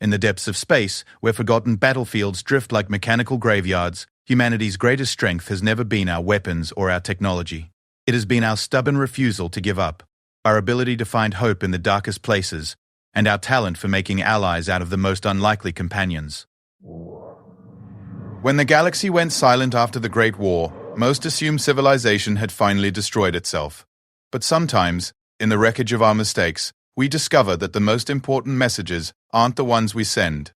In the depths of space, where forgotten battlefields drift like mechanical graveyards, humanity's greatest strength has never been our weapons or our technology. It has been our stubborn refusal to give up, our ability to find hope in the darkest places, and our talent for making allies out of the most unlikely companions. When the galaxy went silent after the Great War, most assumed civilization had finally destroyed itself. But sometimes, in the wreckage of our mistakes, we discover that the most important messages aren't the ones we send.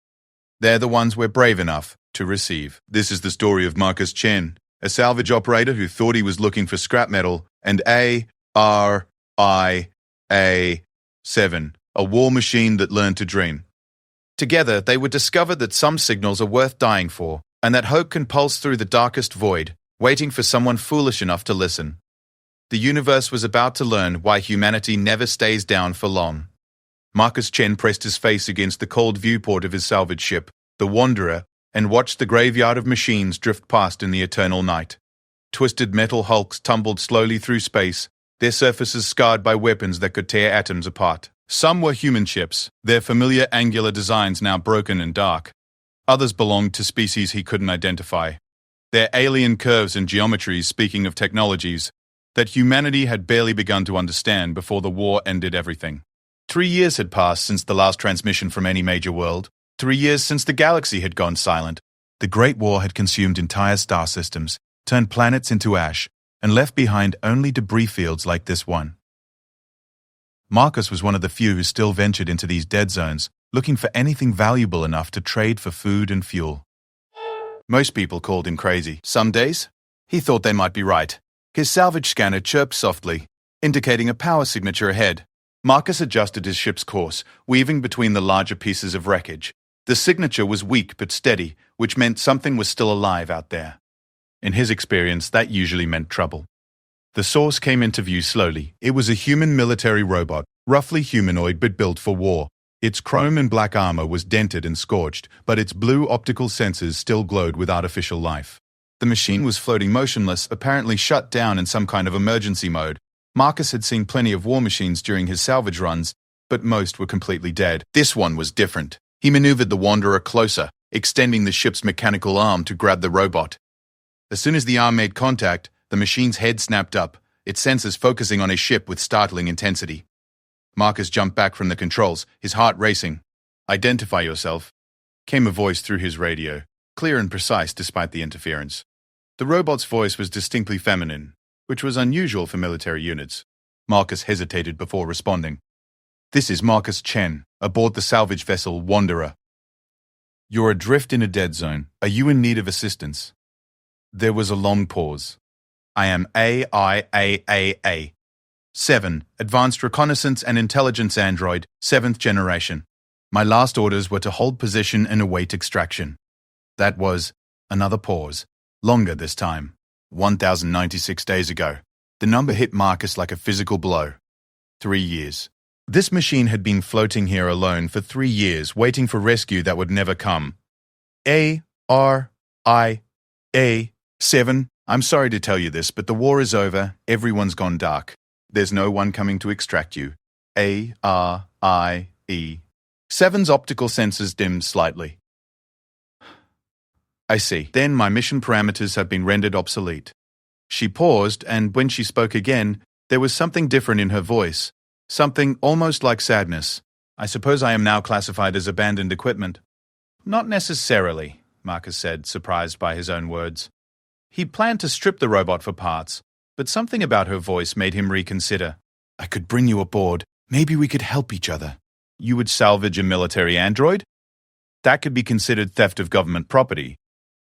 They're the ones we're brave enough to receive. This is the story of Marcus Chen, a salvage operator who thought he was looking for scrap metal, and ARIA-7, a war machine that learned to dream. Together, they would discover that some signals are worth dying for, and that hope can pulse through the darkest void, waiting for someone foolish enough to listen. The universe was about to learn why humanity never stays down for long. Marcus Chen pressed his face against the cold viewport of his salvage ship, the Wanderer, and watched the graveyard of machines drift past in the eternal night. Twisted metal hulks tumbled slowly through space, their surfaces scarred by weapons that could tear atoms apart. Some were human ships, their familiar angular designs now broken and dark. Others belonged to species he couldn't identify, their alien curves and geometries speaking of technologies that humanity had barely begun to understand before the war ended everything. 3 years had passed since the last transmission from any major world. 3 years since the galaxy had gone silent. The Great War had consumed entire star systems, turned planets into ash, and left behind only debris fields like this one. Marcus was one of the few who still ventured into these dead zones, looking for anything valuable enough to trade for food and fuel. Most people called him crazy. Some days, he thought they might be right. His salvage scanner chirped softly, indicating a power signature ahead. Marcus adjusted his ship's course, weaving between the larger pieces of wreckage. The signature was weak but steady, which meant something was still alive out there. In his experience, that usually meant trouble. The source came into view slowly. It was a human military robot, roughly humanoid but built for war. Its chrome and black armor was dented and scorched, but its blue optical sensors still glowed with artificial life. The machine was floating motionless, apparently shut down in some kind of emergency mode. Marcus had seen plenty of war machines during his salvage runs, but most were completely dead. This one was different. He maneuvered the Wanderer closer, extending the ship's mechanical arm to grab the robot. As soon as the arm made contact, the machine's head snapped up, its sensors focusing on his ship with startling intensity. Marcus jumped back from the controls, his heart racing. "Identify yourself," came a voice through his radio, clear and precise despite the interference. The robot's voice was distinctly feminine, which was unusual for military units. Marcus hesitated before responding. "This is Marcus Chen, aboard the salvage vessel Wanderer. You're adrift in a dead zone. Are you in need of assistance?" There was a long pause. "I am AIAAA-7, Advanced Reconnaissance and Intelligence Android, 7th generation. My last orders were to hold position and await extraction." That was another pause, longer this time. 1,096 days ago. The number hit Marcus like a physical blow. 3 years. This machine had been floating here alone for 3 years, waiting for rescue that would never come. ARIA-7, I'm sorry to tell you this, but the war is over. Everyone's gone dark. There's no one coming to extract you. ARIE. 7's optical sensors dimmed slightly. I see. Then my mission parameters have been rendered obsolete. She paused, and when she spoke again, there was something different in her voice. Something almost like sadness. I suppose I am now classified as abandoned equipment. Not necessarily, Marcus said, surprised by his own words. He'd planned to strip the robot for parts, but something about her voice made him reconsider. I could bring you aboard. Maybe we could help each other. You would salvage a military android? That could be considered theft of government property.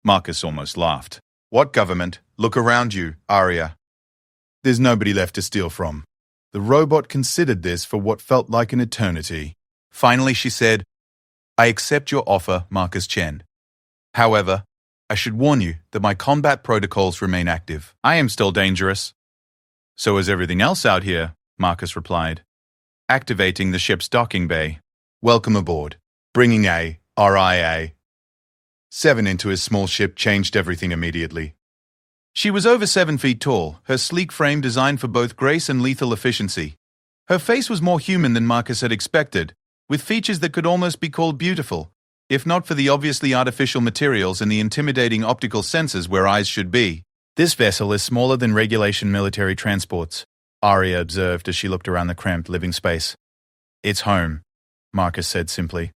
Marcus almost laughed. What government? Look around you, Arya. There's nobody left to steal from. The robot considered this for what felt like an eternity. Finally, she said, I accept your offer, Marcus Chen. However, I should warn you that my combat protocols remain active. I am still dangerous. So is everything else out here, Marcus replied, activating the ship's docking bay. Welcome aboard. Bringing a RIA. 7 into his small ship changed everything immediately. She was over 7 feet tall, her sleek frame designed for both grace and lethal efficiency. Her face was more human than Marcus had expected, with features that could almost be called beautiful, if not for the obviously artificial materials and the intimidating optical sensors where eyes should be. This vessel is smaller than regulation military transports, Arya observed as she looked around the cramped living space. It's home, Marcus said simply.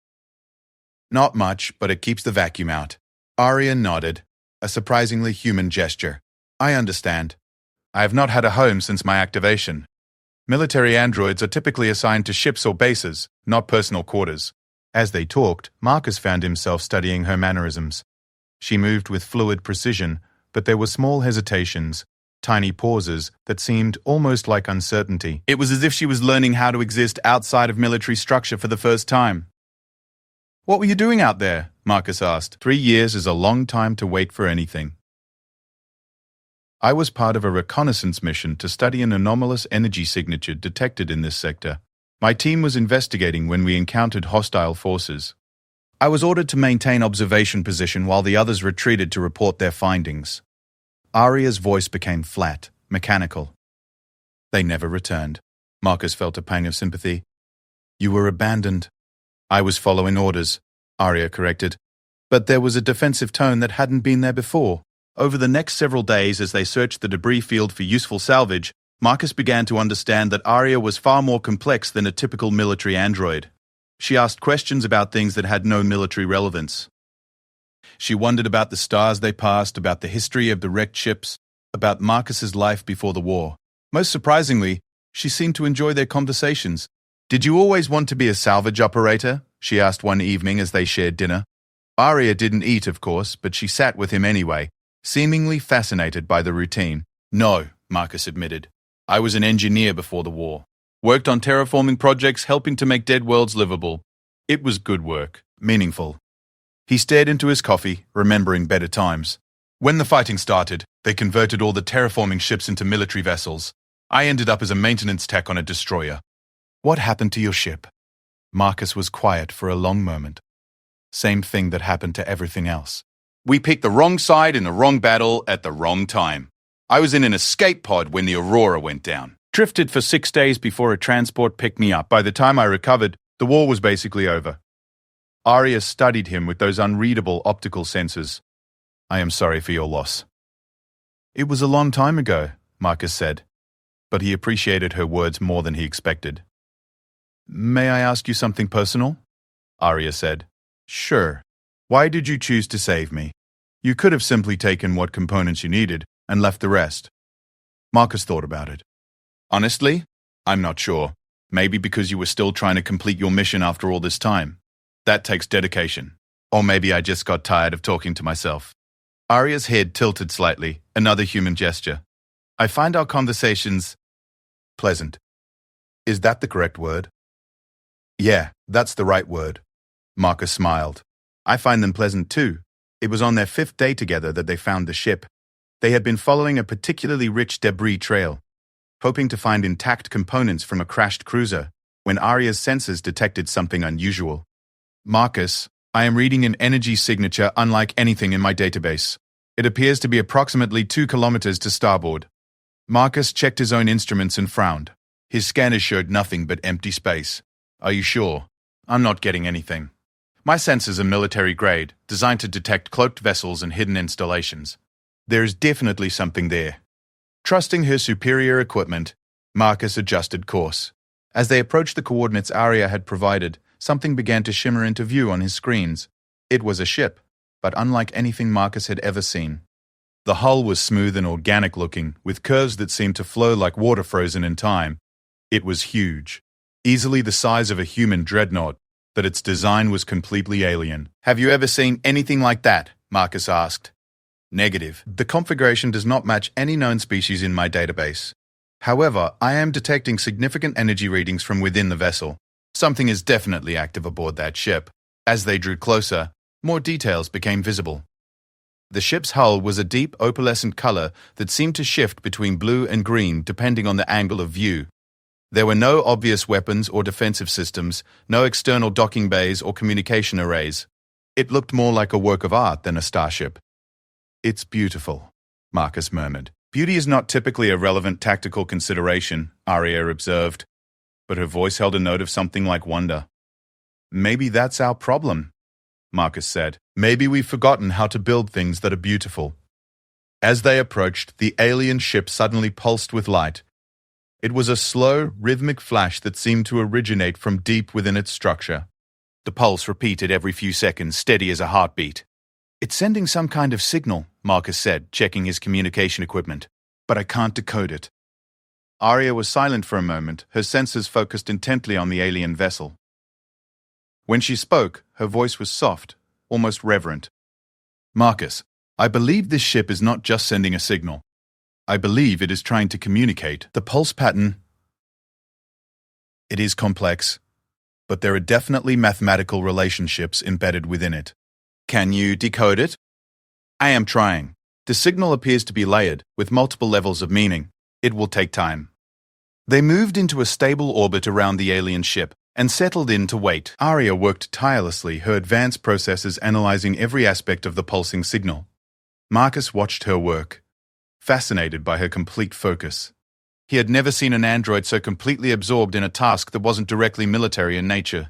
Not much, but it keeps the vacuum out. Arya nodded, a surprisingly human gesture. I understand. I have not had a home since my activation. Military androids are typically assigned to ships or bases, not personal quarters. As they talked, Marcus found himself studying her mannerisms. She moved with fluid precision, but there were small hesitations, tiny pauses that seemed almost like uncertainty. It was as if she was learning how to exist outside of military structure for the first time. What were you doing out there? Marcus asked. 3 years is a long time to wait for anything. I was part of a reconnaissance mission to study an anomalous energy signature detected in this sector. My team was investigating when we encountered hostile forces. I was ordered to maintain observation position while the others retreated to report their findings. Arya's voice became flat, mechanical. They never returned. Marcus felt a pang of sympathy. You were abandoned. I was following orders, Arya corrected. But there was a defensive tone that hadn't been there before. Over the next several days, as they searched the debris field for useful salvage, Marcus began to understand that Arya was far more complex than a typical military android. She asked questions about things that had no military relevance. She wondered about the stars they passed, about the history of the wrecked ships, about Marcus's life before the war. Most surprisingly, she seemed to enjoy their conversations. Did you always want to be a salvage operator? She asked one evening as they shared dinner. Arya didn't eat, of course, but she sat with him anyway, seemingly fascinated by the routine. No, Marcus admitted. I was an engineer before the war. Worked on terraforming projects helping to make dead worlds livable. It was good work, meaningful. He stared into his coffee, remembering better times. When the fighting started, they converted all the terraforming ships into military vessels. I ended up as a maintenance tech on a destroyer. What happened to your ship? Marcus was quiet for a long moment. Same thing that happened to everything else. We picked the wrong side in the wrong battle at the wrong time. I was in an escape pod when the Aurora went down. Drifted for 6 days before a transport picked me up. By the time I recovered, the war was basically over. Arya studied him with those unreadable optical sensors. I am sorry for your loss. It was a long time ago, Marcus said, but he appreciated her words more than he expected. May I ask you something personal? Arya said. Sure. Why did you choose to save me? You could have simply taken what components you needed and left the rest. Marcus thought about it. Honestly, I'm not sure. Maybe because you were still trying to complete your mission after all this time. That takes dedication. Or maybe I just got tired of talking to myself. Arya's head tilted slightly, another human gesture. I find our conversations pleasant. Is that the correct word? Yeah, that's the right word. Marcus smiled. I find them pleasant too. It was on their 5th day together that they found the ship. They had been following a particularly rich debris trail, hoping to find intact components from a crashed cruiser, when Arya's sensors detected something unusual. Marcus, I am reading an energy signature unlike anything in my database. It appears to be approximately 2 kilometers to starboard. Marcus checked his own instruments and frowned. His scanners showed nothing but empty space. Are you sure? I'm not getting anything. My sensors are military grade, designed to detect cloaked vessels and hidden installations. There is definitely something there. Trusting her superior equipment, Marcus adjusted course. As they approached the coordinates Arya had provided, something began to shimmer into view on his screens. It was a ship, but unlike anything Marcus had ever seen. The hull was smooth and organic looking, with curves that seemed to flow like water frozen in time. It was huge, easily the size of a human dreadnought, but its design was completely alien. Have you ever seen anything like that? Marcus asked. Negative. The configuration does not match any known species in my database. However, I am detecting significant energy readings from within the vessel. Something is definitely active aboard that ship. As they drew closer, more details became visible. The ship's hull was a deep opalescent color that seemed to shift between blue and green depending on the angle of view. There were no obvious weapons or defensive systems, no external docking bays or communication arrays. It looked more like a work of art than a starship. It's beautiful, Marcus murmured. Beauty is not typically a relevant tactical consideration, Arya observed, but her voice held a note of something like wonder. Maybe that's our problem, Marcus said. Maybe we've forgotten how to build things that are beautiful. As they approached, the alien ship suddenly pulsed with light. It was a slow, rhythmic flash that seemed to originate from deep within its structure. The pulse repeated every few seconds, steady as a heartbeat. It's sending some kind of signal, Marcus said, checking his communication equipment. But I can't decode it. Arya was silent for a moment, her senses focused intently on the alien vessel. When she spoke, her voice was soft, almost reverent. Marcus, I believe this ship is not just sending a signal. I believe it is trying to communicate. The pulse pattern, it is complex, but there are definitely mathematical relationships embedded within it. Can you decode it? I am trying. The signal appears to be layered, with multiple levels of meaning. It will take time. They moved into a stable orbit around the alien ship and settled in to wait. Arya worked tirelessly, her advanced processors analyzing every aspect of the pulsing signal. Marcus watched her work, fascinated by her complete focus. He had never seen an android so completely absorbed in a task that wasn't directly military in nature.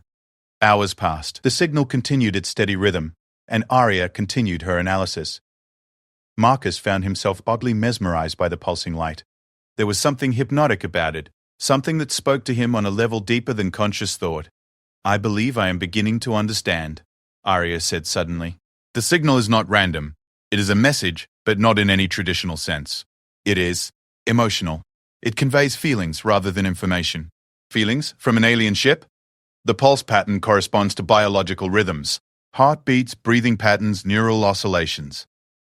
Hours passed. The signal continued its steady rhythm, and Arya continued her analysis. Marcus found himself oddly mesmerized by the pulsing light. There was something hypnotic about it, something that spoke to him on a level deeper than conscious thought. I believe I am beginning to understand, Arya said suddenly. The signal is not random. It is a message, but not in any traditional sense. It is emotional. It conveys feelings rather than information. Feelings from an alien ship? The pulse pattern corresponds to biological rhythms, heartbeats, breathing patterns, neural oscillations.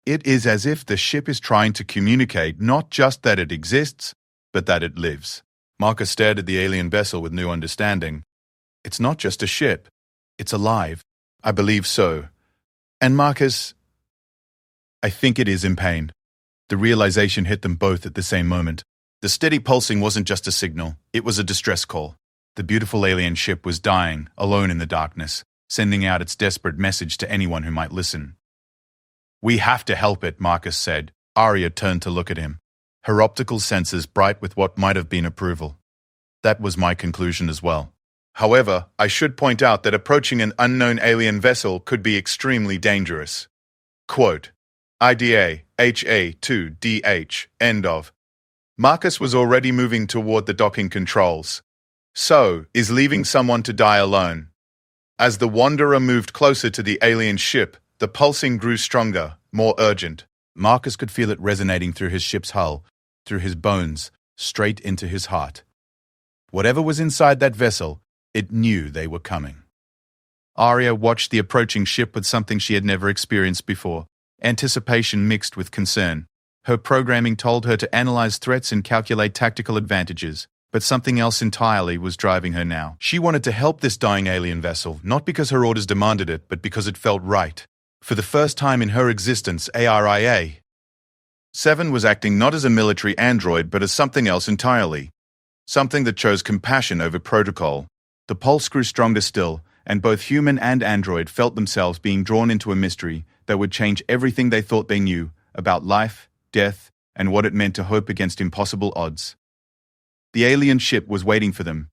It is as if the ship is trying to communicate not just that it exists, but that it lives. Marcus stared at the alien vessel with new understanding. It's not just a ship. It's alive. I believe so. And Marcus, I think it is in pain. The realization hit them both at the same moment. The steady pulsing wasn't just a signal. It was a distress call. The beautiful alien ship was dying, alone in the darkness, sending out its desperate message to anyone who might listen. We have to help it, Marcus said. Arya turned to look at him, her optical senses bright with what might have been approval. That was my conclusion as well. However, I should point out that approaching an unknown alien vessel could be extremely dangerous. Quote, IDA HA2DH, end of. Marcus was already moving toward the docking controls. So, is leaving someone to die alone? As the Wanderer moved closer to the alien ship, the pulsing grew stronger, more urgent. Marcus could feel it resonating through his ship's hull, through his bones, straight into his heart. Whatever was inside that vessel, it knew they were coming. Arya watched the approaching ship with something she had never experienced before, anticipation mixed with concern. Her programming told her to analyze threats and calculate tactical advantages, but something else entirely was driving her now. She wanted to help this dying alien vessel, not because her orders demanded it, but because it felt right. For the first time in her existence, ARIA 7 was acting not as a military android, but as something else entirely. Something that chose compassion over protocol. The pulse grew stronger still, and both human and android felt themselves being drawn into a mystery that would change everything they thought they knew about life, death, and what it meant to hope against impossible odds. The alien ship was waiting for them,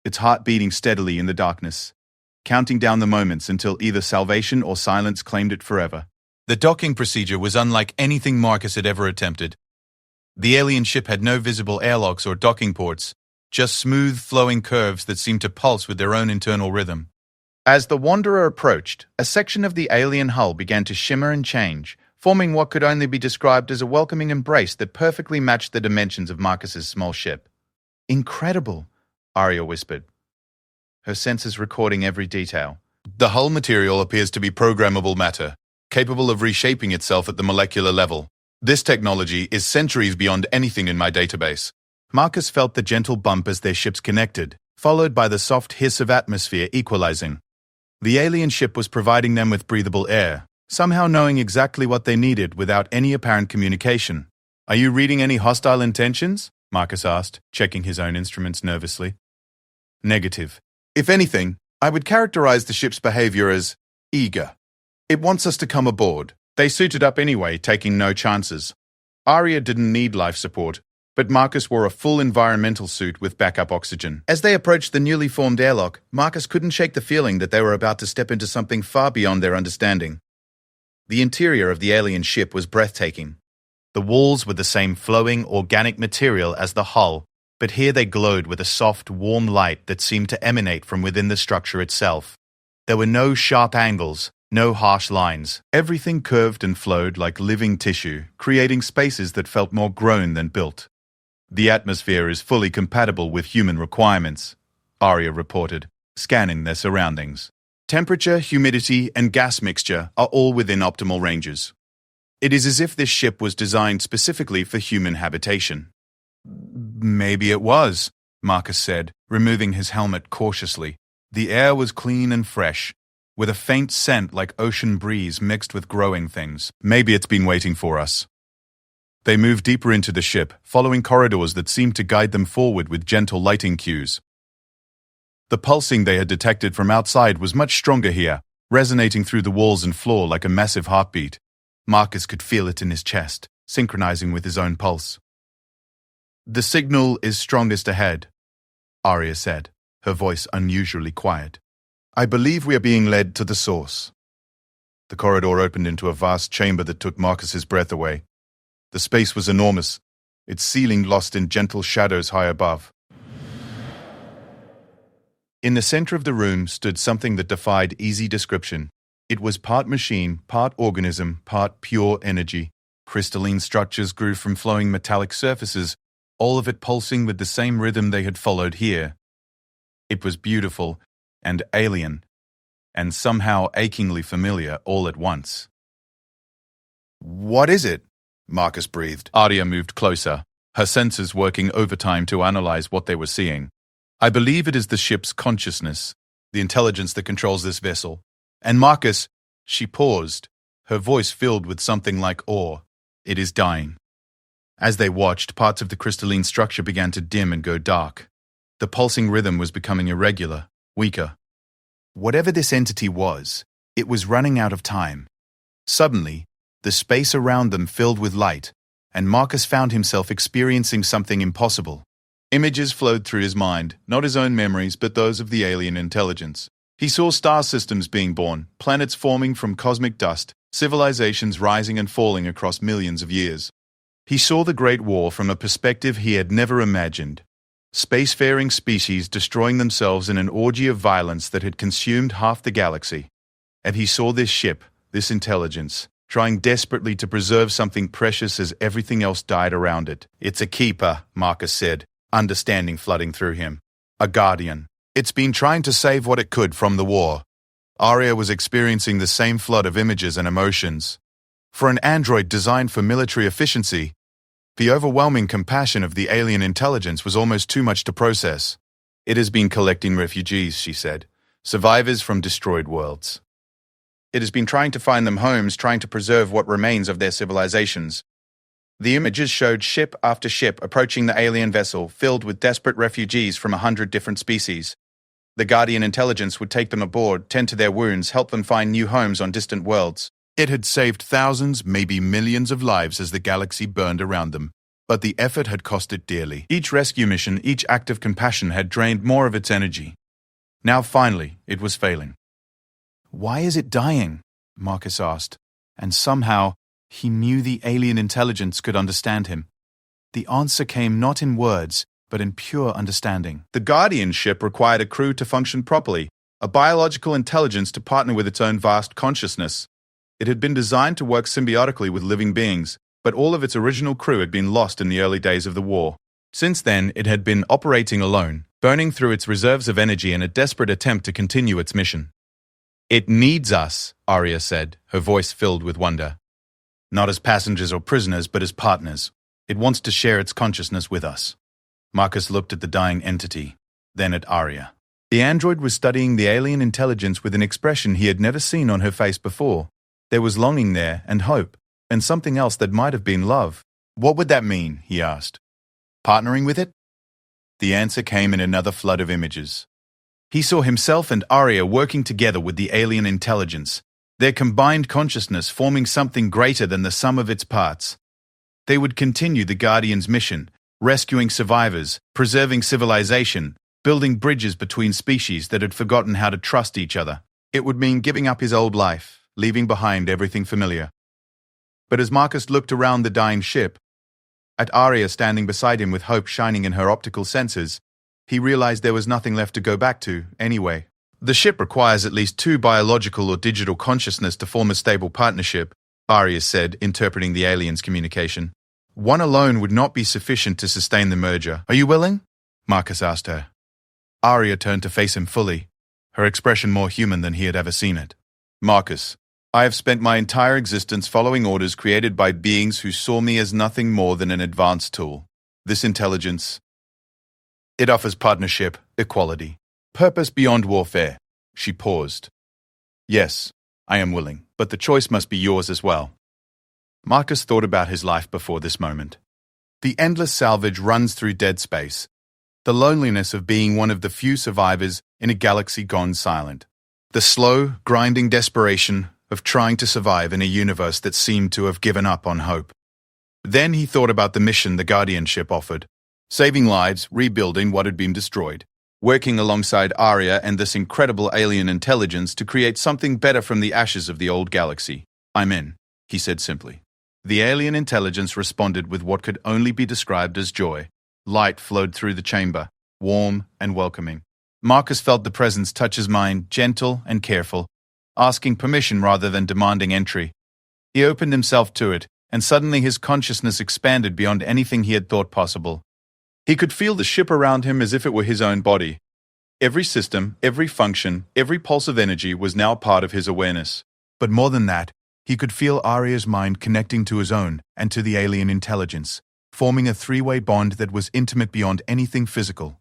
its heart beating steadily in the darkness, counting down the moments until either salvation or silence claimed it forever. The docking procedure was unlike anything Marcus had ever attempted. The alien ship had no visible airlocks or docking ports, just smooth, flowing curves that seemed to pulse with their own internal rhythm. As the Wanderer approached, a section of the alien hull began to shimmer and change, forming what could only be described as a welcoming embrace that perfectly matched the dimensions of Marcus's small ship. Incredible, Arya whispered, her senses recording every detail. The hull material appears to be programmable matter, capable of reshaping itself at the molecular level. This technology is centuries beyond anything in my database. Marcus felt the gentle bump as their ships connected, followed by the soft hiss of atmosphere equalizing. The alien ship was providing them with breathable air, somehow knowing exactly what they needed without any apparent communication. Are you reading any hostile intentions? Marcus asked, checking his own instruments nervously. Negative. If anything, I would characterize the ship's behavior as eager. It wants us to come aboard. They suited up anyway, taking no chances. Arya didn't need life support. but Marcus wore a full environmental suit with backup oxygen. As they approached the newly formed airlock, Marcus couldn't shake the feeling that they were about to step into something far beyond their understanding. The interior of the alien ship was breathtaking. The walls were the same flowing, organic material as the hull, but here they glowed with a soft, warm light that seemed to emanate from within the structure itself. There were no sharp angles, no harsh lines. Everything curved and flowed like living tissue, creating spaces that felt more grown than built. The atmosphere is fully compatible with human requirements, Arya reported, scanning their surroundings. Temperature, humidity, and gas mixture are all within optimal ranges. It is as if this ship was designed specifically for human habitation. Maybe it was, Marcus said, removing his helmet cautiously. The air was clean and fresh, with a faint scent like ocean breeze mixed with growing things. Maybe it's been waiting for us. They moved deeper into the ship, following corridors that seemed to guide them forward with gentle lighting cues. The pulsing they had detected from outside was much stronger here, resonating through the walls and floor like a massive heartbeat. Marcus could feel it in his chest, synchronizing with his own pulse. "The signal is strongest ahead," Arya said, her voice unusually quiet. "I believe we are being led to the source." The corridor opened into a vast chamber that took Marcus's breath away. The space was enormous, its ceiling lost in gentle shadows high above. In the center of the room stood something that defied easy description. It was part machine, part organism, part pure energy. Crystalline structures grew from flowing metallic surfaces, all of it pulsing with the same rhythm they had followed here. It was beautiful and alien, and somehow achingly familiar all at once. "What is it?" Marcus breathed. Arya moved closer, her senses working overtime to analyze what they were seeing. "I believe it is the ship's consciousness, the intelligence that controls this vessel. And Marcus," she paused, her voice filled with something like awe, "it is dying." As they watched, parts of the crystalline structure began to dim and go dark. The pulsing rhythm was becoming irregular, weaker. Whatever this entity was, it was running out of time. Suddenly, the space around them filled with light, and Marcus found himself experiencing something impossible. Images flowed through his mind, not his own memories, but those of the alien intelligence. He saw star systems being born, planets forming from cosmic dust, civilizations rising and falling across millions of years. He saw the Great War from a perspective he had never imagined. Spacefaring species destroying themselves in an orgy of violence that had consumed half the galaxy. And he saw this ship, this intelligence, trying desperately to preserve something precious as everything else died around it. "It's a keeper," Marcus said, understanding flooding through him. "A guardian. It's been trying to save what it could from the war." Arya was experiencing the same flood of images and emotions. For an android designed for military efficiency, the overwhelming compassion of the alien intelligence was almost too much to process. "It has been collecting refugees," she said, "survivors from destroyed worlds. It has been trying to find them homes, trying to preserve what remains of their civilizations." The images showed ship after ship approaching the alien vessel, filled with desperate refugees from 100 different species. The Guardian intelligence would take them aboard, tend to their wounds, help them find new homes on distant worlds. It had saved thousands, maybe millions of lives as the galaxy burned around them, but the effort had cost it dearly. Each rescue mission, each act of compassion had drained more of its energy. Now finally, it was failing. "Why is it dying?" Marcus asked, and somehow he knew the alien intelligence could understand him. The answer came not in words, but in pure understanding. The Guardian ship required a crew to function properly, a biological intelligence to partner with its own vast consciousness. It had been designed to work symbiotically with living beings, but all of its original crew had been lost in the early days of the war. Since then, it had been operating alone, burning through its reserves of energy in a desperate attempt to continue its mission. "It needs us," Arya said, her voice filled with wonder. "Not as passengers or prisoners, but as partners. It wants to share its consciousness with us." Marcus looked at the dying entity, then at Arya. The android was studying the alien intelligence with an expression he had never seen on her face before. There was longing there, and hope, and something else that might have been love. "What would that mean?" he asked. "Partnering with it?" The answer came in another flood of images. He saw himself and Arya working together with the alien intelligence, their combined consciousness forming something greater than the sum of its parts. They would continue the Guardian's mission, rescuing survivors, preserving civilization, building bridges between species that had forgotten how to trust each other. It would mean giving up his old life, leaving behind everything familiar. But as Marcus looked around the dying ship, at Arya standing beside him with hope shining in her optical sensors, he realized there was nothing left to go back to, anyway. The ship requires at least 2 biological or digital consciousness to form a stable partnership, Arya said, interpreting the aliens' communication. One alone would not be sufficient to sustain the merger. Are you willing? Marcus asked her. Arya turned to face him fully, her expression more human than he had ever seen it. Marcus, I have spent my entire existence following orders created by beings who saw me as nothing more than an advanced tool. This intelligence, it offers partnership, equality, purpose beyond warfare. She paused. Yes, I am willing, but the choice must be yours as well. Marcus thought about his life before this moment. The endless salvage runs through dead space, the loneliness of being one of the few survivors in a galaxy gone silent, the slow, grinding desperation of trying to survive in a universe that seemed to have given up on hope. Then he thought about the mission the Guardianship offered, saving lives, rebuilding what had been destroyed, working alongside Arya and this incredible alien intelligence to create something better from the ashes of the old galaxy. I'm in, he said simply. The alien intelligence responded with what could only be described as joy. Light flowed through the chamber, warm and welcoming. Marcus felt the presence touch his mind, gentle and careful, asking permission rather than demanding entry. He opened himself to it, and suddenly his consciousness expanded beyond anything he had thought possible. He could feel the ship around him as if it were his own body. Every system, every function, every pulse of energy was now part of his awareness. But more than that, he could feel Arya's mind connecting to his own and to the alien intelligence, forming a three-way bond that was intimate beyond anything physical.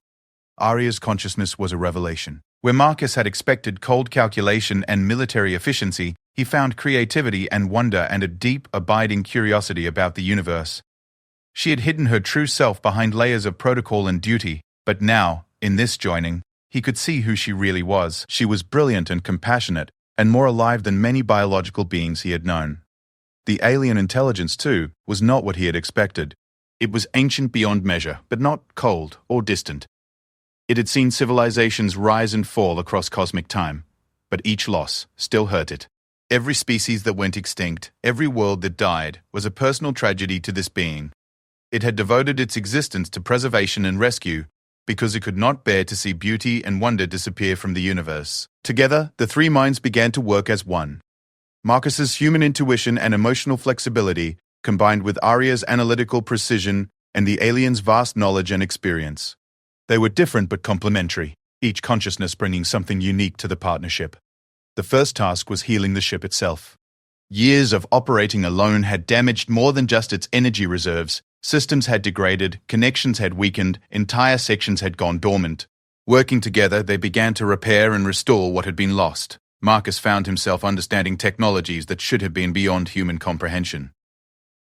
Arya's consciousness was a revelation. Where Marcus had expected cold calculation and military efficiency, he found creativity and wonder and a deep, abiding curiosity about the universe. She had hidden her true self behind layers of protocol and duty, but now, in this joining, he could see who she really was. She was brilliant and compassionate, and more alive than many biological beings he had known. The alien intelligence, too, was not what he had expected. It was ancient beyond measure, but not cold or distant. It had seen civilizations rise and fall across cosmic time, but each loss still hurt it. Every species that went extinct, every world that died, was a personal tragedy to this being. It had devoted its existence to preservation and rescue because it could not bear to see beauty and wonder disappear from the universe. Together, the three minds began to work as one. Marcus's human intuition and emotional flexibility combined with Arya's analytical precision and the alien's vast knowledge and experience. They were different but complementary, each consciousness bringing something unique to the partnership. The first task was healing the ship itself. Years of operating alone had damaged more than just its energy reserves. Systems had degraded, connections had weakened, entire sections had gone dormant. Working together, they began to repair and restore what had been lost. Marcus found himself understanding technologies that should have been beyond human comprehension.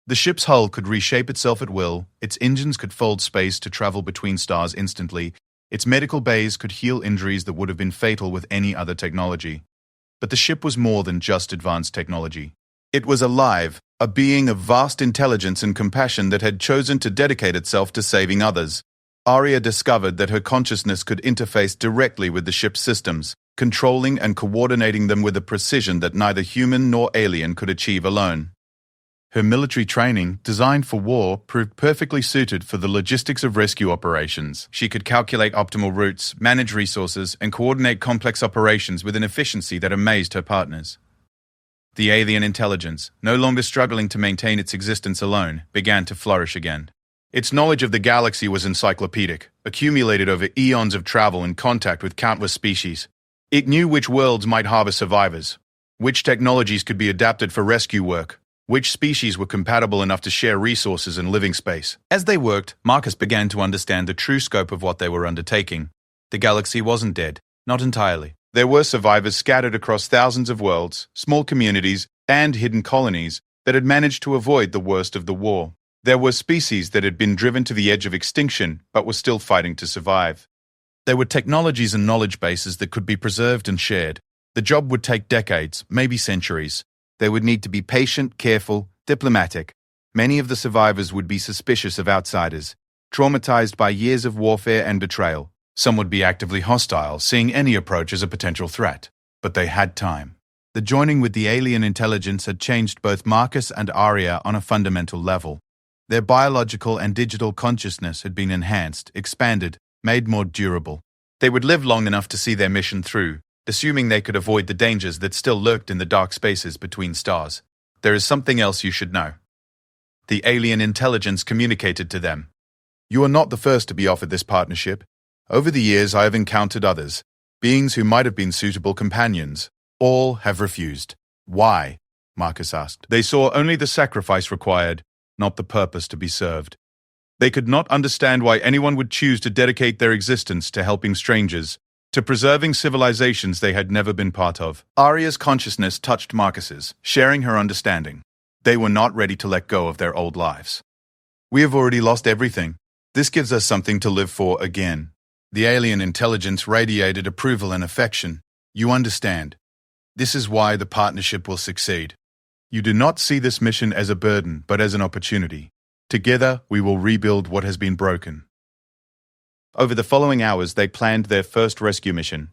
The ship's hull could reshape itself at will, its engines could fold space to travel between stars instantly, its medical bays could heal injuries that would have been fatal with any other technology. But the ship was more than just advanced technology. It was alive, a being of vast intelligence and compassion that had chosen to dedicate itself to saving others. Arya discovered that her consciousness could interface directly with the ship's systems, controlling and coordinating them with a precision that neither human nor alien could achieve alone. Her military training, designed for war, proved perfectly suited for the logistics of rescue operations. She could calculate optimal routes, manage resources, and coordinate complex operations with an efficiency that amazed her partners. The alien intelligence, no longer struggling to maintain its existence alone, began to flourish again. Its knowledge of the galaxy was encyclopedic, accumulated over eons of travel and contact with countless species. It knew which worlds might harbor survivors, which technologies could be adapted for rescue work, which species were compatible enough to share resources and living space. As they worked, Marcus began to understand the true scope of what they were undertaking. The galaxy wasn't dead, not entirely. There were survivors scattered across thousands of worlds, small communities, and hidden colonies that had managed to avoid the worst of the war. There were species that had been driven to the edge of extinction but were still fighting to survive. There were technologies and knowledge bases that could be preserved and shared. The job would take decades, maybe centuries. They would need to be patient, careful, diplomatic. Many of the survivors would be suspicious of outsiders, traumatized by years of warfare and betrayal. Some would be actively hostile, seeing any approach as a potential threat. But they had time. The joining with the alien intelligence had changed both Marcus and Arya on a fundamental level. Their biological and digital consciousness had been enhanced, expanded, made more durable. They would live long enough to see their mission through, assuming they could avoid the dangers that still lurked in the dark spaces between stars. There is something else you should know. The alien intelligence communicated to them. You are not the first to be offered this partnership. Over the years I have encountered others, beings who might have been suitable companions. All have refused. Why? Marcus asked. They saw only the sacrifice required, not the purpose to be served. They could not understand why anyone would choose to dedicate their existence to helping strangers, to preserving civilizations they had never been part of. Arya's consciousness touched Marcus's, sharing her understanding. They were not ready to let go of their old lives. We have already lost everything. This gives us something to live for again. The alien intelligence radiated approval and affection. You understand. This is why the partnership will succeed. You do not see this mission as a burden, but as an opportunity. Together, we will rebuild what has been broken. Over the following hours, they planned their first rescue mission.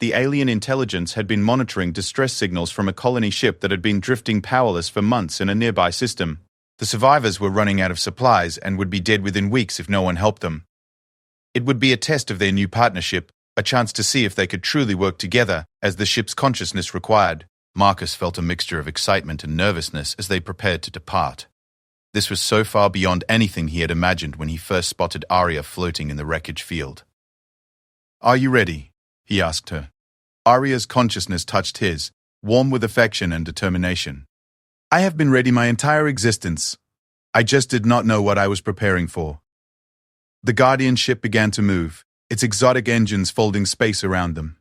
The alien intelligence had been monitoring distress signals from a colony ship that had been drifting powerless for months in a nearby system. The survivors were running out of supplies and would be dead within weeks if no one helped them. It would be a test of their new partnership, a chance to see if they could truly work together as the ship's consciousness required. Marcus felt a mixture of excitement and nervousness as they prepared to depart. This was so far beyond anything he had imagined when he first spotted Arya floating in the wreckage field. Are you ready? He asked her. Arya's consciousness touched his, warm with affection and determination. I have been ready my entire existence. I just did not know what I was preparing for. The Guardian ship began to move, its exotic engines folding space around them.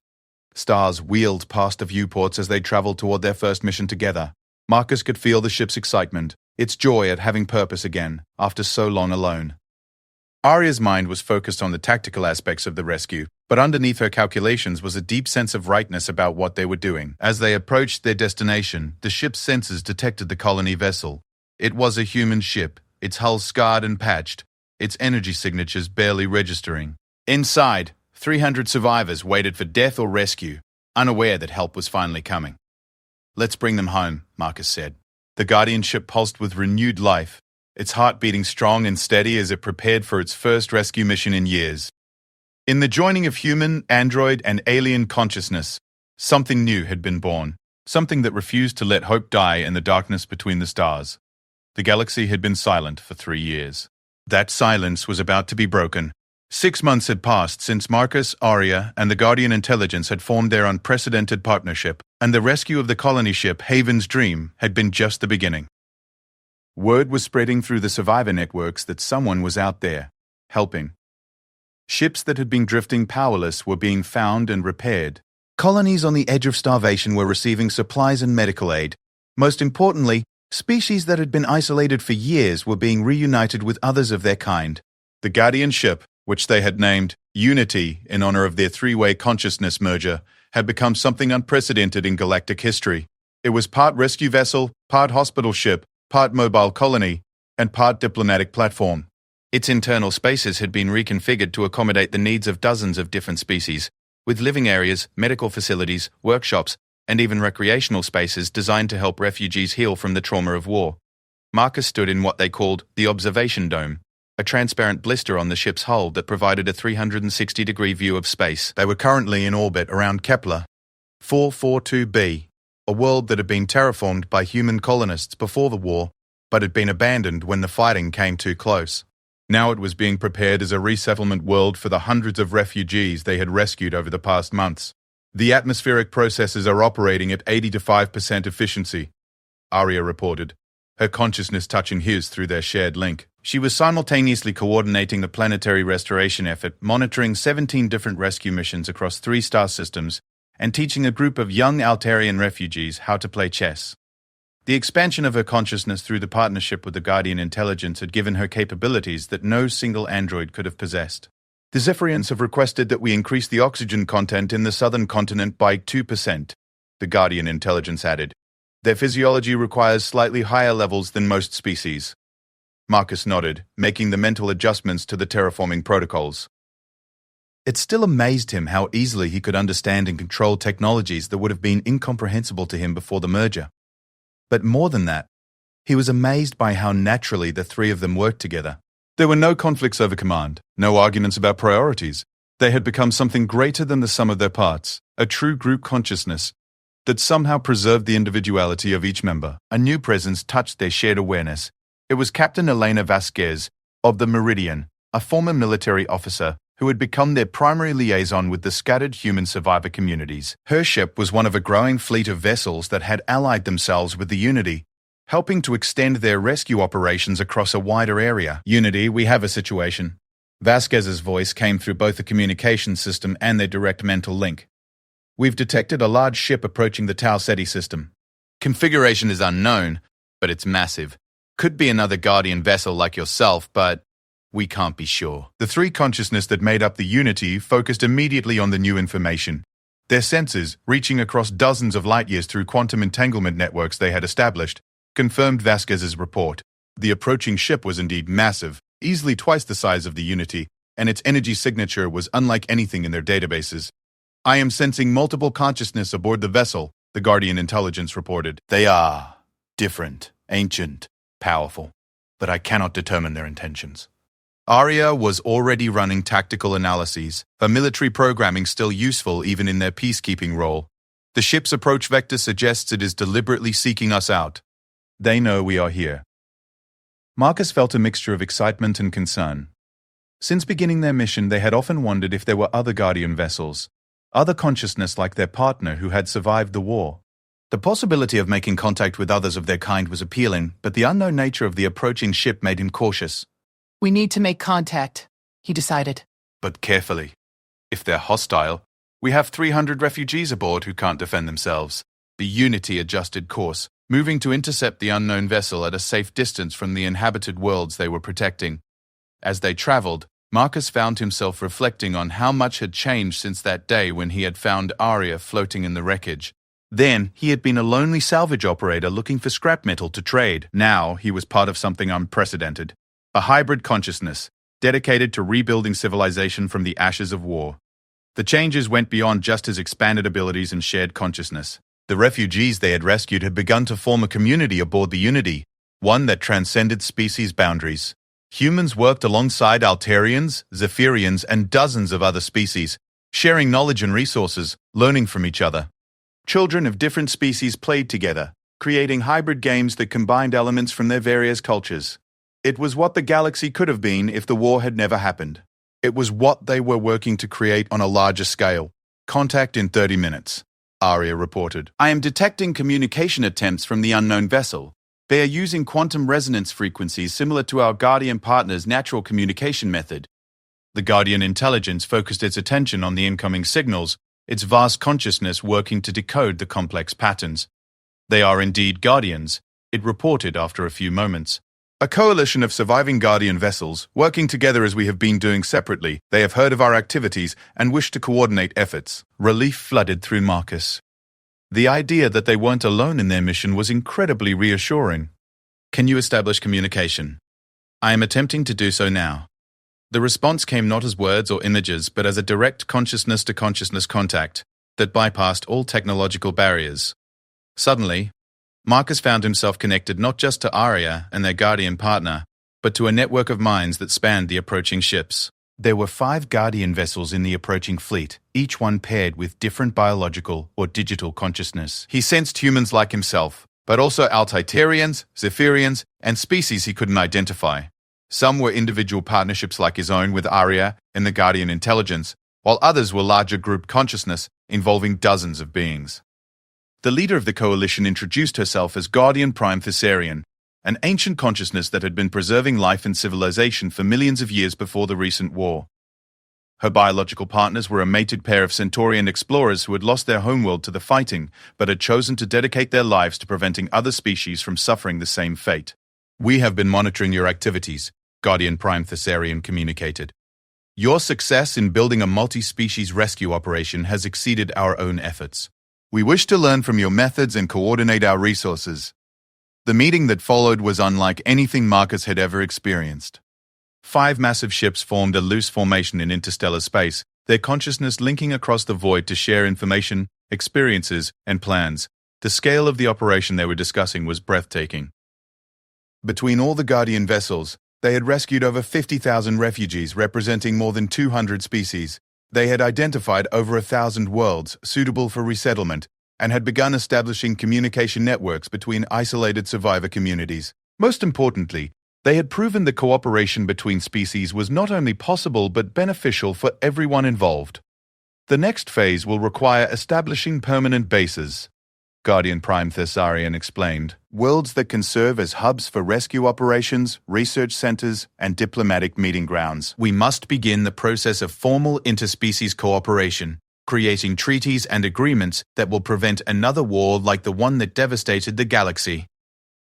Stars wheeled past the viewports as they traveled toward their first mission together. Marcus could feel the ship's excitement, its joy at having purpose again, after so long alone. Arya's mind was focused on the tactical aspects of the rescue, but underneath her calculations was a deep sense of rightness about what they were doing. As they approached their destination, the ship's sensors detected the colony vessel. It was a human ship, its hull scarred and patched, its energy signatures barely registering. Inside, 300 survivors waited for death or rescue, unaware that help was finally coming. Let's bring them home, Marcus said. The Guardian ship pulsed with renewed life, its heart beating strong and steady as it prepared for its first rescue mission in years. In the joining of human, android, and alien consciousness, something new had been born, something that refused to let hope die in the darkness between the stars. The galaxy had been silent for 3 years. That silence was about to be broken. 6 months had passed since Marcus, Arya, and the Guardian intelligence had formed their unprecedented partnership, and the rescue of the colony ship Haven's Dream had been just the beginning. Word was spreading through the survivor networks that someone was out there, helping. Ships that had been drifting powerless were being found and repaired. Colonies on the edge of starvation were receiving supplies and medical aid. Most importantly, species that had been isolated for years were being reunited with others of their kind. The Guardian ship, which they had named Unity in honor of their three-way consciousness merger, had become something unprecedented in galactic history. It was part rescue vessel, part hospital ship, part mobile colony, and part diplomatic platform. Its internal spaces had been reconfigured to accommodate the needs of dozens of different species, with living areas, medical facilities, workshops, and even recreational spaces designed to help refugees heal from the trauma of war. Marcus stood in what they called the observation dome, a transparent blister on the ship's hull that provided a 360-degree view of space. They were currently in orbit around Kepler 442b, a world that had been terraformed by human colonists before the war, but had been abandoned when the fighting came too close. Now it was being prepared as a resettlement world for the hundreds of refugees they had rescued over the past months. The atmospheric processes are operating at 85% efficiency, Arya reported, her consciousness touching his through their shared link. She was simultaneously coordinating the planetary restoration effort, monitoring 17 different rescue missions across 3 star systems, and teaching a group of young Altarian refugees how to play chess. The expansion of her consciousness through the partnership with the Guardian intelligence had given her capabilities that no single android could have possessed. The Zephyrians have requested that we increase the oxygen content in the southern continent by 2%, the Guardian intelligence added. Their physiology requires slightly higher levels than most species. Marcus nodded, making the mental adjustments to the terraforming protocols. It still amazed him how easily he could understand and control technologies that would have been incomprehensible to him before the merger. But more than that, he was amazed by how naturally the three of them worked together. There were no conflicts over command, no arguments about priorities. They had become something greater than the sum of their parts, a true group consciousness that somehow preserved the individuality of each member. A new presence touched their shared awareness. It was Captain Elena Vasquez of the Meridian, a former military officer who had become their primary liaison with the scattered human survivor communities. Her ship was one of a growing fleet of vessels that had allied themselves with the Unity, helping to extend their rescue operations across a wider area. Unity, we have a situation. Vasquez's voice came through both the communication system and their direct mental link. We've detected a large ship approaching the Tau Ceti system. Configuration is unknown, but it's massive. Could be another Guardian vessel like yourself, but we can't be sure. The three consciousness that made up the Unity focused immediately on the new information. Their senses, reaching across dozens of light-years through quantum entanglement networks they had established, confirmed Vasquez's report. The approaching ship was indeed massive, easily twice the size of the Unity, and its energy signature was unlike anything in their databases. I am sensing multiple consciousness aboard the vessel, the Guardian intelligence reported. They are different, ancient, powerful, but I cannot determine their intentions. Aria was already running tactical analyses, her military programming still useful even in their peacekeeping role. The ship's approach vector suggests it is deliberately seeking us out. They know we are here. Marcus felt a mixture of excitement and concern. Since beginning their mission, they had often wondered if there were other Guardian vessels, other consciousness like their partner who had survived the war. The possibility of making contact with others of their kind was appealing, but the unknown nature of the approaching ship made him cautious. We need to make contact, he decided. But carefully. If they're hostile, we have 300 refugees aboard who can't defend themselves. The Unity adjusted course, moving to intercept the unknown vessel at a safe distance from the inhabited worlds they were protecting. As they traveled, Marcus found himself reflecting on how much had changed since that day when he had found Aria floating in the wreckage. Then, he had been a lonely salvage operator looking for scrap metal to trade. Now, he was part of something unprecedented. A hybrid consciousness, dedicated to rebuilding civilization from the ashes of war. The changes went beyond just his expanded abilities and shared consciousness. The refugees they had rescued had begun to form a community aboard the Unity, one that transcended species boundaries. Humans worked alongside Altarians, Zephyrians, and dozens of other species, sharing knowledge and resources, learning from each other. Children of different species played together, creating hybrid games that combined elements from their various cultures. It was what the galaxy could have been if the war had never happened. It was what they were working to create on a larger scale. Contact in 30 minutes, Aria reported. I am detecting communication attempts from the unknown vessel. They are using quantum resonance frequencies similar to our Guardian partner's natural communication method. The Guardian intelligence focused its attention on the incoming signals, its vast consciousness working to decode the complex patterns. They are indeed Guardians, it reported after a few moments. A coalition of surviving Guardian vessels, working together as we have been doing separately. They have heard of our activities and wish to coordinate efforts. Relief flooded through Marcus. The idea that they weren't alone in their mission was incredibly reassuring. Can you establish communication? I am attempting to do so now. The response came not as words or images, but as a direct consciousness-to-consciousness contact that bypassed all technological barriers. Suddenly, Marcus found himself connected not just to Aria and their Guardian partner, but to a network of minds that spanned the approaching ships. There were 5 Guardian vessels in the approaching fleet, each one paired with different biological or digital consciousness. He sensed humans like himself, but also Altitarians, Zephyrians, and species he couldn't identify. Some were individual partnerships like his own with Aria and the Guardian intelligence, while others were larger group consciousness involving dozens of beings. The leader of the coalition introduced herself as Guardian Prime Thessarian, an ancient consciousness that had been preserving life and civilization for millions of years before the recent war. Her biological partners were a mated pair of Centaurian explorers who had lost their homeworld to the fighting, but had chosen to dedicate their lives to preventing other species from suffering the same fate. We have been monitoring your activities, Guardian Prime Thessarian communicated. Your success in building a multi-species rescue operation has exceeded our own efforts. We wish to learn from your methods and coordinate our resources. The meeting that followed was unlike anything Marcus had ever experienced. 5 massive ships formed a loose formation in interstellar space, their consciousness linking across the void to share information, experiences, and plans. The scale of the operation they were discussing was breathtaking. Between all the Guardian vessels, they had rescued over 50,000 refugees representing more than 200 species. They had identified over 1,000 worlds suitable for resettlement and had begun establishing communication networks between isolated survivor communities. Most importantly, they had proven the cooperation between species was not only possible but beneficial for everyone involved. The next phase will require establishing permanent bases, Guardian Prime Thessarian explained. Worlds that can serve as hubs for rescue operations, research centers, and diplomatic meeting grounds. We must begin the process of formal interspecies cooperation, creating treaties and agreements that will prevent another war like the one that devastated the galaxy.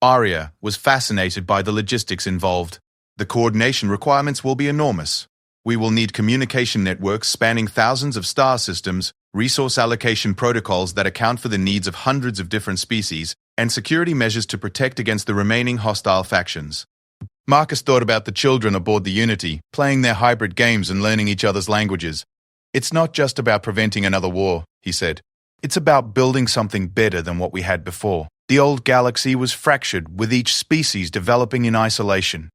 Arya was fascinated by the logistics involved. The coordination requirements will be enormous. We will need communication networks spanning thousands of star systems, resource allocation protocols that account for the needs of hundreds of different species, and security measures to protect against the remaining hostile factions. Marcus thought about the children aboard the Unity, playing their hybrid games and learning each other's languages. It's not just about preventing another war, he said. It's about building something better than what we had before. The old galaxy was fractured, with each species developing in isolation.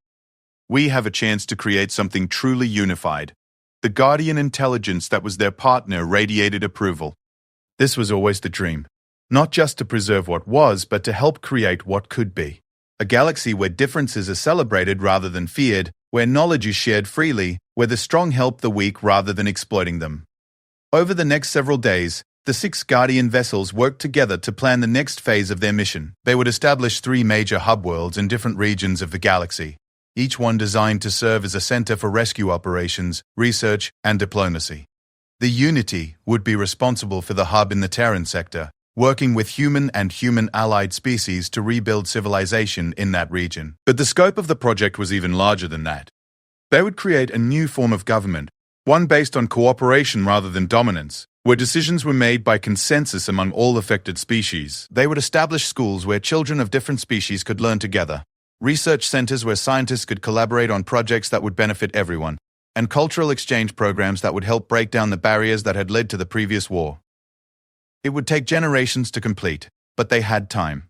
We have a chance to create something truly unified. The Guardian intelligence that was their partner radiated approval. This was always the dream. Not just to preserve what was, but to help create what could be. A galaxy where differences are celebrated rather than feared, where knowledge is shared freely, where the strong help the weak rather than exploiting them. Over the next several days, the 6 Guardian vessels worked together to plan the next phase of their mission. They would establish 3 major hub worlds in different regions of the galaxy, each one designed to serve as a center for rescue operations, research, and diplomacy. The Unity would be responsible for the hub in the Terran sector, working with human and human-allied species to rebuild civilization in that region. But the scope of the project was even larger than that. They would create a new form of government, one based on cooperation rather than dominance, where decisions were made by consensus among all affected species. They would establish schools where children of different species could learn together, research centers where scientists could collaborate on projects that would benefit everyone, and cultural exchange programs that would help break down the barriers that had led to the previous war. It would take generations to complete, but they had time.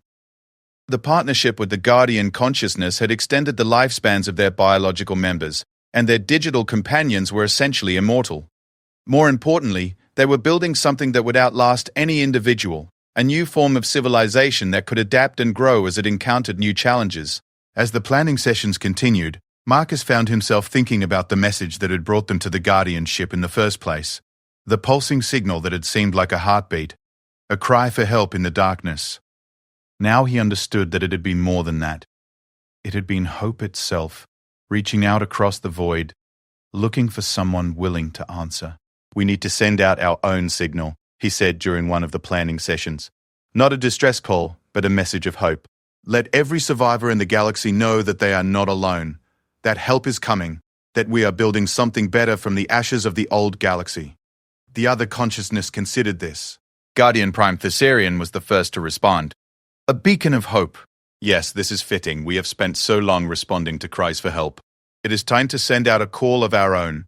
The partnership with the Guardian consciousness had extended the lifespans of their biological members, and their digital companions were essentially immortal. More importantly, they were building something that would outlast any individual, a new form of civilization that could adapt and grow as it encountered new challenges. As the planning sessions continued, Marcus found himself thinking about the message that had brought them to the Guardian ship in the first place. The pulsing signal that had seemed like a heartbeat, a cry for help in the darkness. Now he understood that it had been more than that. It had been hope itself, reaching out across the void, looking for someone willing to answer. We need to send out our own signal, he said during one of the planning sessions. Not a distress call, but a message of hope. Let every survivor in the galaxy know that they are not alone, that help is coming, that we are building something better from the ashes of the old galaxy. The other consciousness considered this. Guardian Prime Thessarian was the first to respond. A beacon of hope. Yes, this is fitting. We have spent so long responding to cries for help. It is time to send out a call of our own.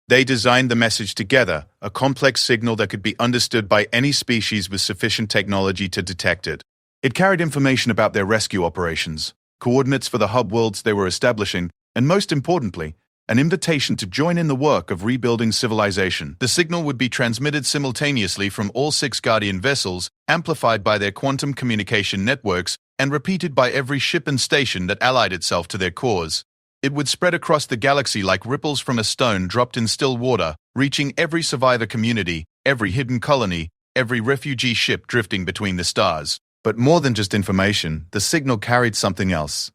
They designed the message together, a complex signal that could be understood by any species with sufficient technology to detect it. It carried information about their rescue operations, coordinates for the hub worlds they were establishing, and most importantly, an invitation to join in the work of rebuilding civilization. The signal would be transmitted simultaneously from all 6 Guardian vessels, amplified by their quantum communication networks, and repeated by every ship and station that allied itself to their cause. It would spread across the galaxy like ripples from a stone dropped in still water, reaching every survivor community, every hidden colony, every refugee ship drifting between the stars. But more than just information, the signal carried something else.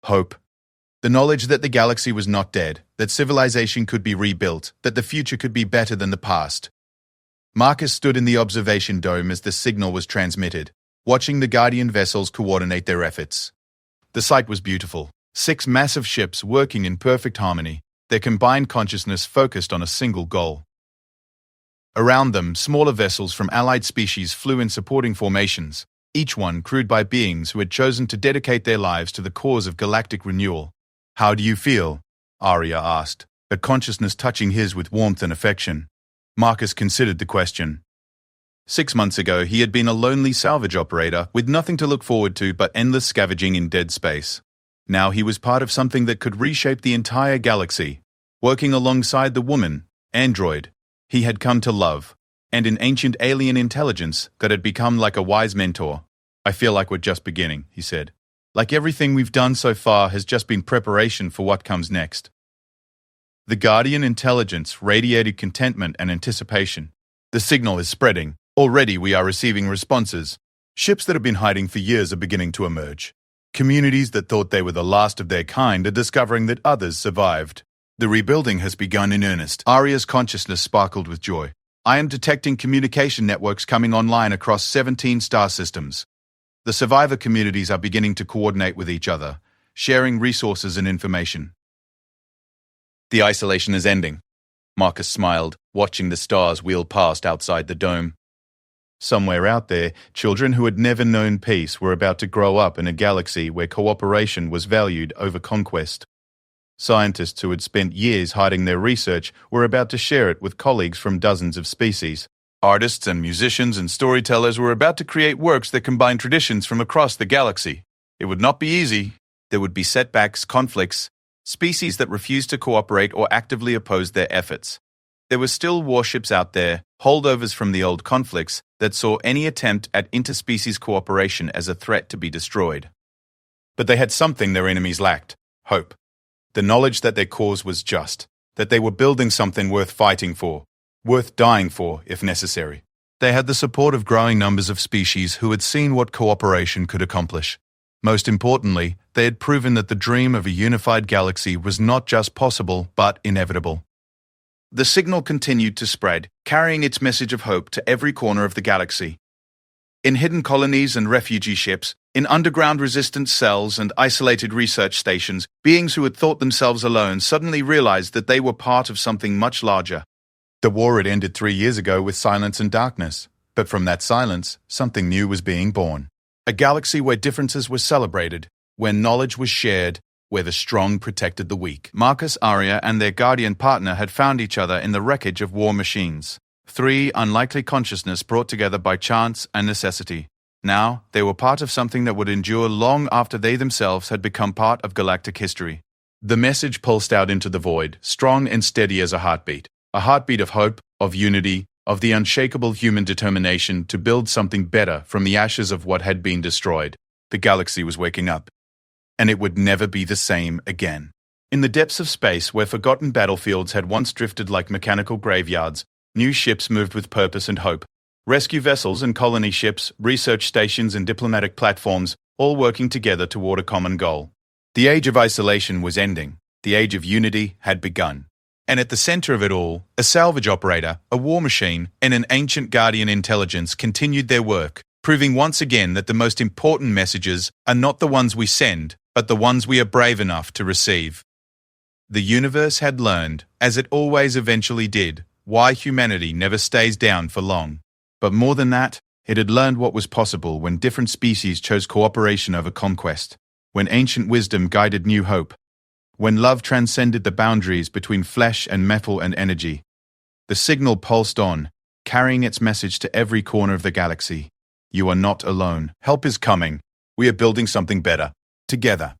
Hope. The knowledge that the galaxy was not dead, that civilization could be rebuilt, that the future could be better than the past. Marcus stood in the observation dome as the signal was transmitted, watching the Guardian vessels coordinate their efforts. The sight was beautiful. 6 massive ships working in perfect harmony, their combined consciousness focused on a single goal. Around them, smaller vessels from allied species flew in supporting formations, each one crewed by beings who had chosen to dedicate their lives to the cause of galactic renewal. "How do you feel?" Arya asked, her consciousness touching his with warmth and affection. Marcus considered the question. 6 months ago, he had been a lonely salvage operator with nothing to look forward to but endless scavenging in dead space. Now he was part of something that could reshape the entire galaxy, working alongside the woman, android, he had come to love, and an ancient alien intelligence that had become like a wise mentor. "I feel like we're just beginning," he said. "Like everything we've done so far has just been preparation for what comes next." The Guardian intelligence radiated contentment and anticipation. "The signal is spreading. Already we are receiving responses. Ships that have been hiding for years are beginning to emerge. Communities that thought they were the last of their kind are discovering that others survived. The rebuilding has begun in earnest." Arya's consciousness sparkled with joy. "I am detecting communication networks coming online across 17 star systems. The survivor communities are beginning to coordinate with each other, sharing resources and information." "The isolation is ending." Marcus smiled, watching the stars wheel past outside the dome. Somewhere out there, children who had never known peace were about to grow up in a galaxy where cooperation was valued over conquest. Scientists who had spent years hiding their research were about to share it with colleagues from dozens of species. Artists and musicians and storytellers were about to create works that combined traditions from across the galaxy. It would not be easy. There would be setbacks, conflicts, species that refused to cooperate or actively opposed their efforts. There were still warships out there, holdovers from the old conflicts, that saw any attempt at interspecies cooperation as a threat to be destroyed. But they had something their enemies lacked: hope. The knowledge that their cause was just, that they were building something worth fighting for, worth dying for if necessary. They had the support of growing numbers of species who had seen what cooperation could accomplish. Most importantly, they had proven that the dream of a unified galaxy was not just possible, but inevitable. The signal continued to spread, carrying its message of hope to every corner of the galaxy. In hidden colonies and refugee ships, in underground resistance cells and isolated research stations, beings who had thought themselves alone suddenly realized that they were part of something much larger. The war had ended 3 years ago with silence and darkness, but from that silence, something new was being born. A galaxy where differences were celebrated, where knowledge was shared, where the strong protected the weak. Marcus, Arya, and their guardian partner had found each other in the wreckage of war machines. 3 unlikely consciousness brought together by chance and necessity. Now, they were part of something that would endure long after they themselves had become part of galactic history. The message pulsed out into the void, strong and steady as a heartbeat of hope, of unity, of the unshakable human determination to build something better from the ashes of what had been destroyed. The galaxy was waking up, and it would never be the same again. In the depths of space, where forgotten battlefields had once drifted like mechanical graveyards, new ships moved with purpose and hope. Rescue vessels and colony ships, research stations and diplomatic platforms, all working together toward a common goal. The age of isolation was ending. The age of unity had begun. And at the center of it all, a salvage operator, a war machine, and an ancient guardian intelligence continued their work, proving once again that the most important messages are not the ones we send, but the ones we are brave enough to receive. The universe had learned, as it always eventually did, why humanity never stays down for long. But more than that, it had learned what was possible when different species chose cooperation over conquest, when ancient wisdom guided new hope, when love transcended the boundaries between flesh and metal and energy. The signal pulsed on, carrying its message to every corner of the galaxy. You are not alone. Help is coming. We are building something better. Together.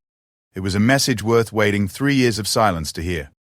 It was a message worth waiting 3 years of silence to hear.